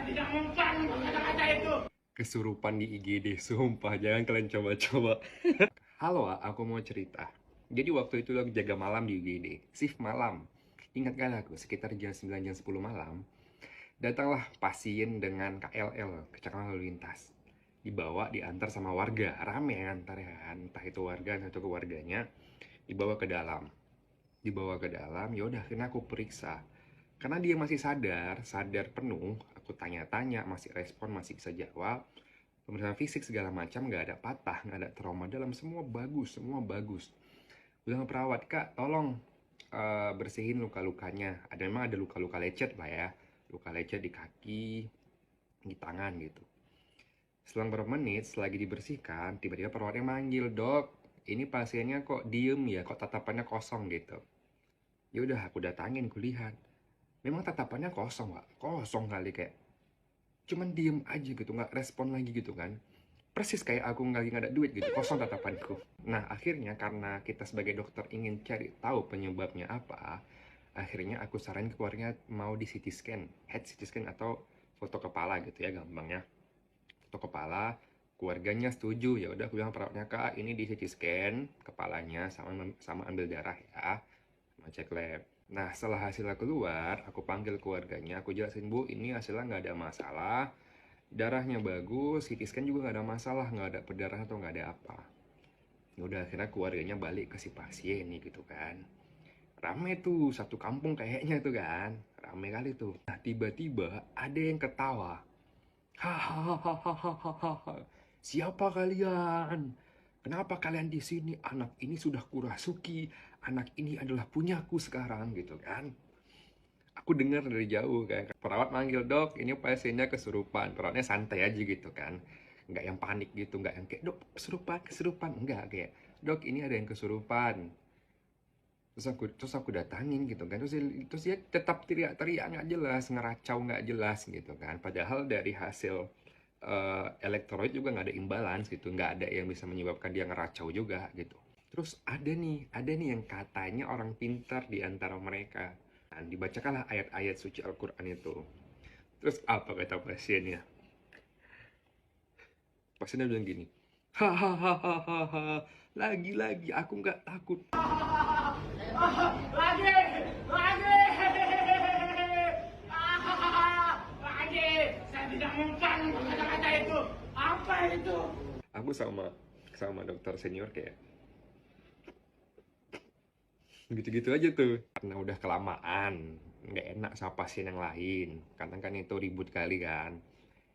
Saya tidak mempan kata-kata itu. Kesurupan di IGD, sumpah, jangan kalian coba-coba. Halo, aku mau cerita. Jadi waktu itu lagi jaga malam di IGD, shift malam. Ingat kan aku, sekitar jam 9, jam 10 malam, datanglah pasien dengan KLL, kecelakaan lalu lintas. Dibawa, diantar sama warga, rame antar ya kan, entah itu warga atau keluarganya, dibawa ke dalam. Dibawa ke dalam, yaudah akhirnya aku periksa. Karena dia masih sadar penuh, aku tanya-tanya, masih respon, masih bisa jawab. Pemeriksaan fisik segala macam, nggak ada patah, nggak ada trauma dalam, semua bagus, semua bagus. Bilang ke perawat, kak, tolong bersihin luka-lukanya. Memang ada luka-luka lecet lah ya, luka lecet di kaki, di tangan gitu. Selang beberapa menit, selagi dibersihkan, tiba-tiba perawatnya manggil, dok, ini pasiennya kok diem ya, kok tatapannya kosong gitu. Ya udah, aku datangin, kulihat. Memang tatapannya kosong, Pak. Kosong kali kayak. Cuman diem aja gitu, nggak respon lagi gitu kan. Persis kayak aku lagi nggak ada duit gitu, kosong tatapanku. Nah, akhirnya karena kita sebagai dokter ingin cari tahu penyebabnya apa, akhirnya aku saranin ke keluarga mau di CT scan, head CT scan atau foto kepala gitu ya gampangnya. Foto kepala, keluarganya setuju, ya udah aku bilang perawatnya, kak ini di CT scan kepalanya sama ambil darah ya, sama cek lab. Nah, setelah hasilnya keluar, aku panggil keluarganya, aku jelasin, bu, ini hasilnya nggak ada masalah, darahnya bagus, CT scan juga nggak ada masalah, nggak ada perdarahan atau nggak ada apa. Ya udah, akhirnya keluarganya balik ke si pasien nih gitu kan. Rame tuh, satu kampung kayaknya tuh kan, rame kali tuh. Nah, tiba-tiba ada yang ketawa. Hahaha, siapa kalian? Kenapa kalian di sini? Anak ini sudah kurasuki, anak ini adalah punyaku sekarang gitu kan. Aku dengar dari jauh kayak perawat manggil, dok ini pasiennya kesurupan. Perawatnya santai aja gitu kan, nggak yang panik gitu, nggak yang kayak, dok kesurupan kesurupan, enggak, kayak, dok ini ada yang kesurupan. Terus aku datangin gitu kan, terus dia tetap teriak-teriak nggak jelas, ngeracau nggak jelas gitu kan, padahal dari hasil elektrolit juga nggak ada imbalance gitu, nggak ada yang bisa menyebabkan dia ngeracau juga gitu. Terus ada nih yang katanya orang pintar di antara mereka. Nah, dibacakanlah ayat-ayat suci Al-Quran itu. Terus apa kata pasiennya? Pasiennya bilang gini, hahaha, lagi-lagi aku nggak takut. Lagi, lagi, lagi. Saya tidak mempan kata-kata itu. Apa itu? Aku sama dokter senior kayak gitu-gitu aja tuh, karena udah kelamaan nggak enak sama pasien yang lain, karena kan itu ribut kali kan.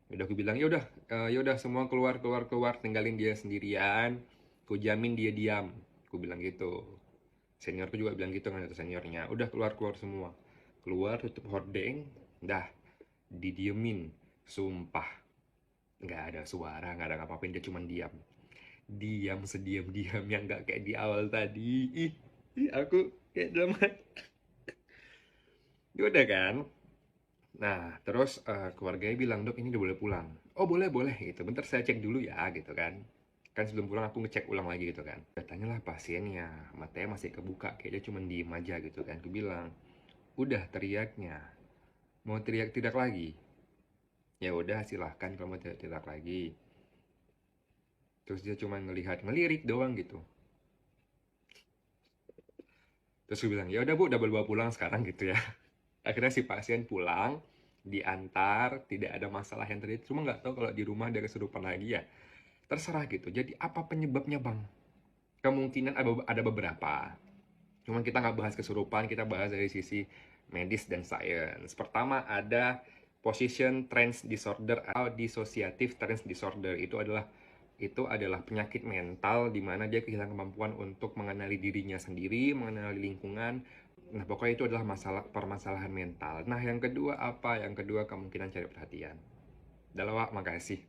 Udah aku bilang, ya udah semua keluar keluar keluar, tinggalin dia sendirian, ku jamin dia diam, ku bilang gitu. Seniorku juga bilang gitu kan, itu seniornya, udah keluar keluar semua, keluar tutup hordeng, dah didiemin. Sumpah, nggak ada suara, nggak ada apa-apain, dia cuma diam. Diam sediam-diam yang nggak kayak di awal tadi. Ih, aku kayak drama. Ya udah kan. Nah, terus keluarganya bilang, dok ini udah boleh pulang. Oh boleh boleh gitu. Bentar saya cek dulu ya gitu kan. Kan sebelum pulang aku ngecek ulang lagi gitu kan. Tanyalah pasiennya, matanya masih kebuka, kayak dia cuma diem aja gitu kan. Aku bilang, udah teriaknya, mau teriak-teriak lagi? Ya udah silahkan kalau mau teriak-teriak lagi. Terus dia cuma ngelirik doang gitu. Terus gue bilang, ya udah bu, udah bawa pulang sekarang gitu ya. Akhirnya si pasien pulang, diantar, tidak ada masalah yang terjadi. Cuma nggak tahu kalau di rumah dia kesurupan lagi ya. Terserah gitu. Jadi apa penyebabnya bang? Kemungkinan ada beberapa. Cuma kita nggak bahas kesurupan, kita bahas dari sisi medis dan sains. Pertama ada position trance disorder atau dissociative trance disorder. Itu adalah penyakit mental di mana dia kehilangan kemampuan untuk mengenali dirinya sendiri, mengenali lingkungan. Nah, pokoknya itu adalah permasalahan mental. Nah, yang kedua apa? Yang kedua kemungkinan cari perhatian. Dalam, makasih.